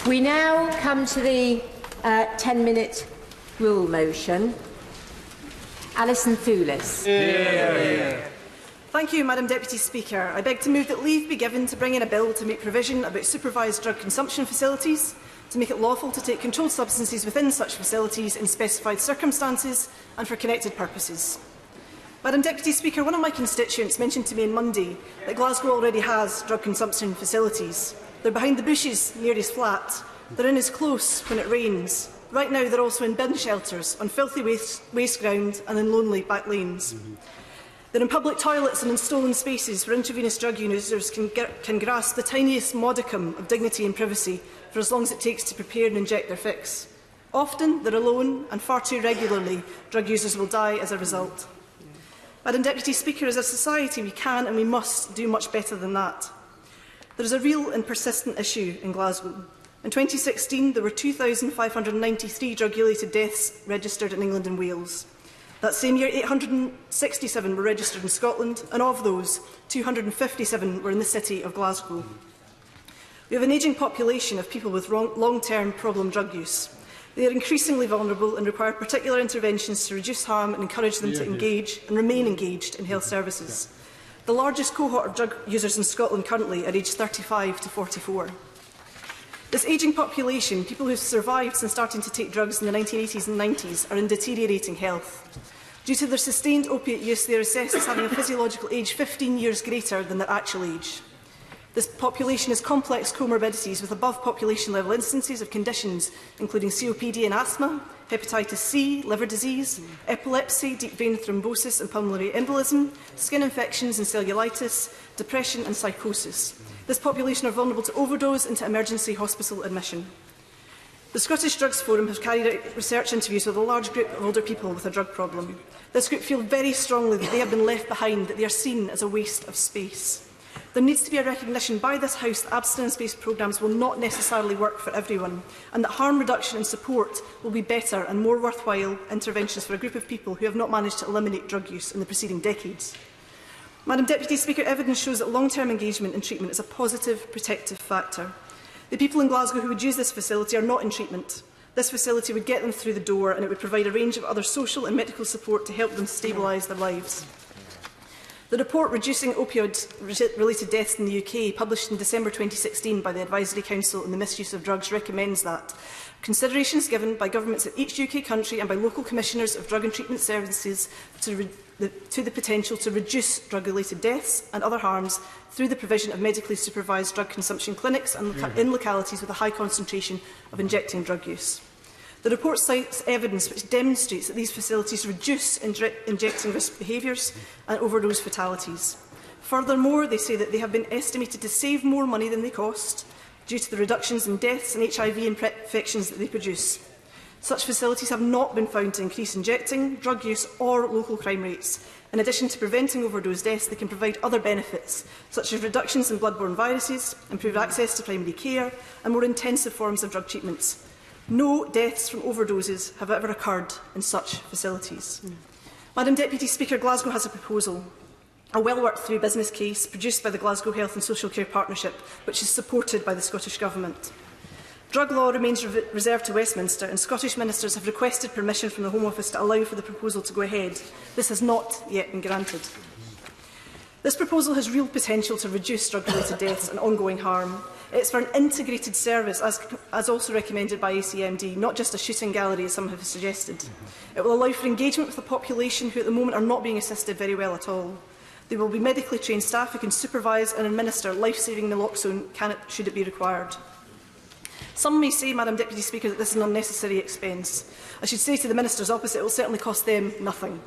We now come to the 10-minute rule motion. Alison Thewliss. Thank you, Madam Deputy Speaker. I beg to move that leave be given to bring in a bill to make provision about supervised drug consumption facilities, to make it lawful to take controlled substances within such facilities in specified circumstances and for connected purposes. Madam Deputy Speaker, one of my constituents mentioned to me on Monday that Glasgow already has drug consumption facilities. They're behind the bushes near his flat. They're in his close when it rains. Right now they're also in bin shelters, on filthy waste ground and in lonely back lanes. They're in public toilets and in stolen spaces where intravenous drug users can grasp the tiniest modicum of dignity and privacy for as long as it takes to prepare and inject their fix. Often they're alone, and far too regularly drug users will die as a result. Madam Deputy Speaker, as a society we can and we must do much better than that. There is a real and persistent issue in Glasgow. In 2016 there were 2,593 drug-related deaths registered in England and Wales. That same year 867 were registered in Scotland, and of those 257 were in the city of Glasgow. We have an ageing population of people with long-term problem drug use. They are increasingly vulnerable and require particular interventions to reduce harm and encourage them to engage and remain engaged in health services. The largest cohort of drug users in Scotland currently are aged 35 to 44. This ageing population, people who have survived since starting to take drugs in the 1980s and 90s, are in deteriorating health. Due to their sustained opiate use, they are assessed as having a physiological age 15 years greater than their actual age. This population has complex comorbidities with above population level instances of conditions including COPD and asthma, hepatitis C, liver disease, epilepsy, deep vein thrombosis and pulmonary embolism, skin infections and cellulitis, depression and psychosis. This population are vulnerable to overdose and to emergency hospital admission. The Scottish Drugs Forum has carried out research interviews with a large group of older people with a drug problem. This group feel very strongly that they have been left behind, that they are seen as a waste of space. There needs to be a recognition by this House that abstinence-based programmes will not necessarily work for everyone, and that harm reduction and support will be better and more worthwhile interventions for a group of people who have not managed to eliminate drug use in the preceding decades. Madam Deputy Speaker, evidence shows that long-term engagement in treatment is a positive protective factor. The people in Glasgow who would use this facility are not in treatment. This facility would get them through the door, and it would provide a range of other social and medical support to help them stabilise their lives. The report Reducing Opioid-Related Deaths in the UK, published in December 2016 by the Advisory Council on the Misuse of Drugs, recommends that considerations given by governments in each UK country and by local commissioners of drug and treatment services to the potential to reduce drug-related deaths and other harms through the provision of medically supervised drug consumption clinics in localities with a high concentration of injecting drug use. The report cites evidence which demonstrates that these facilities reduce injecting risk behaviours and overdose fatalities. Furthermore, they say that they have been estimated to save more money than they cost due to the reductions in deaths and HIV infections that they produce. Such facilities have not been found to increase injecting, drug use or local crime rates. In addition to preventing overdose deaths, they can provide other benefits, such as reductions in bloodborne viruses, improved access to primary care and more intensive forms of drug treatments. No deaths from overdoses have ever occurred in such facilities. Madam Deputy Speaker, Glasgow has a proposal, a well-worked-through business case produced by the Glasgow Health and Social Care Partnership, which is supported by the Scottish Government. Drug law remains reserved to Westminster, and Scottish ministers have requested permission from the Home Office to allow for the proposal to go ahead. This has not yet been granted. This proposal has real potential to reduce drug-related deaths and ongoing harm. It is for an integrated service, as also recommended by ACMD, not just a shooting gallery, as some have suggested. It will allow for engagement with the population who at the moment are not being assisted very well at all. There will be medically trained staff who can supervise and administer life-saving naloxone should it be required. Some may say, Madam Deputy Speaker, that this is an unnecessary expense. I should say to the ministers opposite, it will certainly cost them nothing.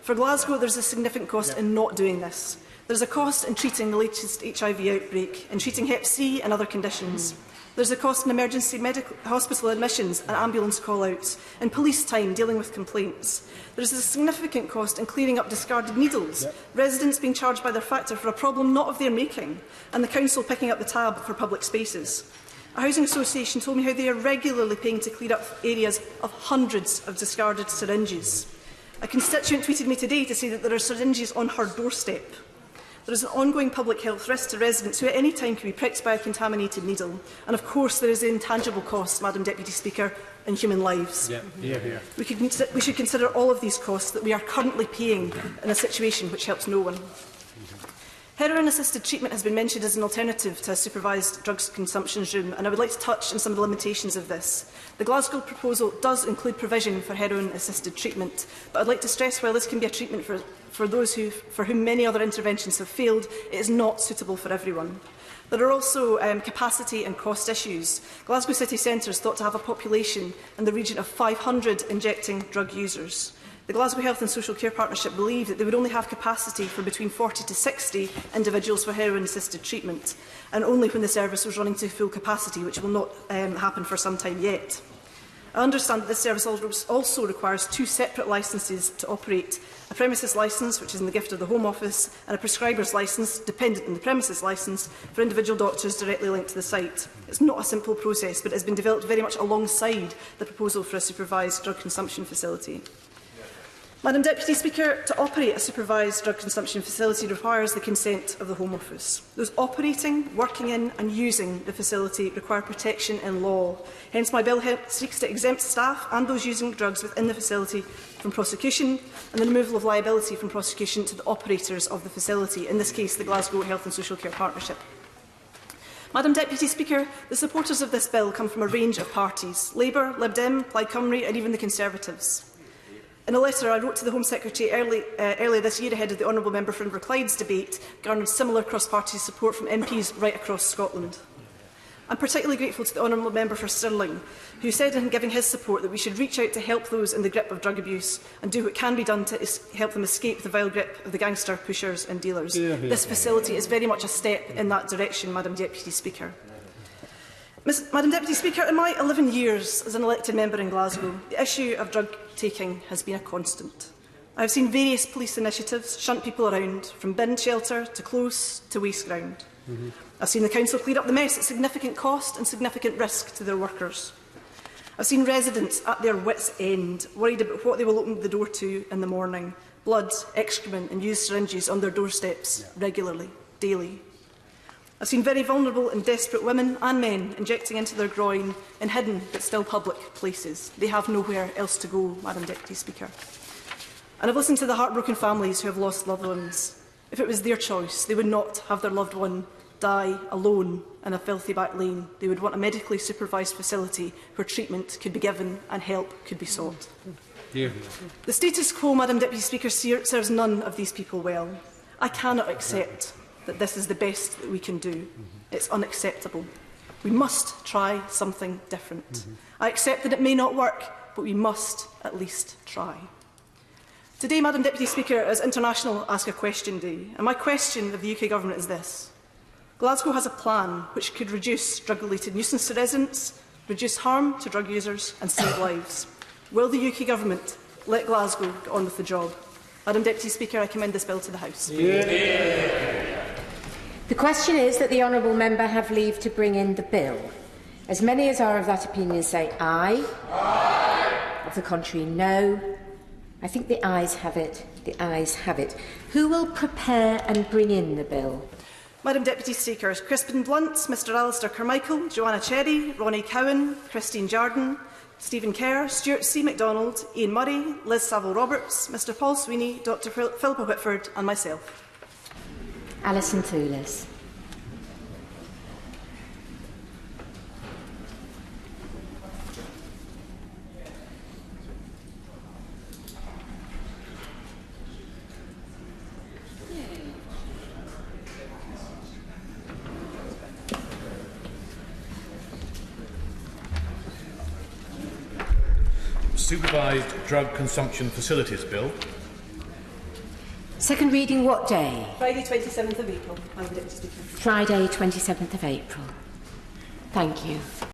For Glasgow, there is a significant cost in not doing this. There is a cost in treating the latest HIV outbreak, in treating Hep C and other conditions. There is a cost in emergency hospital admissions and ambulance call-outs, in police time dealing with complaints. There is a significant cost in clearing up discarded needles, residents being charged by their factor for a problem not of their making, and the council picking up the tab for public spaces. A housing association told me how they are regularly paying to clear up areas of hundreds of discarded syringes. A constituent tweeted me today to say that there are syringes on her doorstep. There is an ongoing public health risk to residents who at any time can be pricked by a contaminated needle. And of course there is the intangible cost, Madam Deputy Speaker, in human lives. We should consider all of these costs that we are currently paying in a situation which helps no one. Heroin-assisted treatment has been mentioned as an alternative to a supervised drugs consumption regime, and I would like to touch on some of the limitations of this. The Glasgow proposal does include provision for heroin-assisted treatment, but I'd like to stress while this can be a treatment for those for whom many other interventions have failed, it is not suitable for everyone. There are also capacity and cost issues. Glasgow city centre is thought to have a population in the region of 500 injecting drug users. The Glasgow Health and Social Care Partnership believe that they would only have capacity for between 40 to 60 individuals for heroin-assisted treatment, and only when the service was running to full capacity, which will not happen for some time yet. I understand that this service also requires 2 separate licences to operate: a premises licence, which is in the gift of the Home Office, and a prescriber's licence, dependent on the premises licence, for individual doctors directly linked to the site. It's not a simple process, but it has been developed very much alongside the proposal for a supervised drug consumption facility. Madam Deputy Speaker, to operate a supervised drug consumption facility requires the consent of the Home Office. Those operating, working in and using the facility require protection in law. Hence, my bill seeks to exempt staff and those using drugs within the facility from prosecution, and the removal of liability from prosecution to the operators of the facility, in this case the Glasgow Health and Social Care Partnership. Madam Deputy Speaker, the supporters of this bill come from a range of parties: Labour, Lib Dem, Plaid Cymru and even the Conservatives. In a letter I wrote to the Home Secretary earlier this year ahead of the Honourable Member for Inverclyde's debate, garnered similar cross-party support from MPs right across Scotland. I'm particularly grateful to the Honourable Member for Stirling, who said in giving his support that we should reach out to help those in the grip of drug abuse and do what can be done to help them escape the vile grip of the gangster pushers and dealers. This facility is very much a step in that direction, Madam Deputy Speaker. Madam Deputy Speaker, in my 11 years as an elected member in Glasgow, the issue of drug taking has been a constant. I have seen various police initiatives shunt people around, from bin shelter to close to waste ground. I've seen the council clear up the mess at significant cost and significant risk to their workers. I've seen residents at their wits' end, worried about what they will open the door to in the morning: blood, excrement and used syringes on their doorsteps regularly, daily. I've seen very vulnerable and desperate women and men injecting into their groin in hidden but still public places. They have nowhere else to go, Madam Deputy Speaker. And I've listened to the heartbroken families who have lost loved ones. If it was their choice, they would not have their loved one die alone in a filthy back lane. They would want a medically supervised facility where treatment could be given and help could be sought. The status quo, Madam Deputy Speaker, serves none of these people well. I cannot accept that this is the best that we can do. It's unacceptable. We must try something different. I accept that it may not work, but we must at least try. Today, Madam Deputy Speaker, is International Ask a Question Day, and my question of the UK Government is this. Glasgow has a plan which could reduce drug-related nuisance to residents, reduce harm to drug users and save lives. Will the UK Government let Glasgow get on with the job? Madam Deputy Speaker, I commend this bill to the House. The question is that the Honourable Member have leave to bring in the bill. As many as are of that opinion say aye. Aye. Of the contrary, no. I think the ayes have it. The ayes have it. Who will prepare and bring in the bill? Madam Deputy Speaker, Crispin Blunt, Mr Alistair Carmichael, Joanna Cherry, Ronnie Cowan, Christine Jardine, Stephen Kerr, Stuart C. MacDonald, Ian Murray, Liz Saville-Roberts, Mr Paul Sweeney, Dr Philippa Whitford and myself. Alison Thewliss. Supervised Drug Consumption Facilities Bill. Second reading what day? Friday 27th of April, Madam Deputy Speaker. Friday 27th of April. Thank you.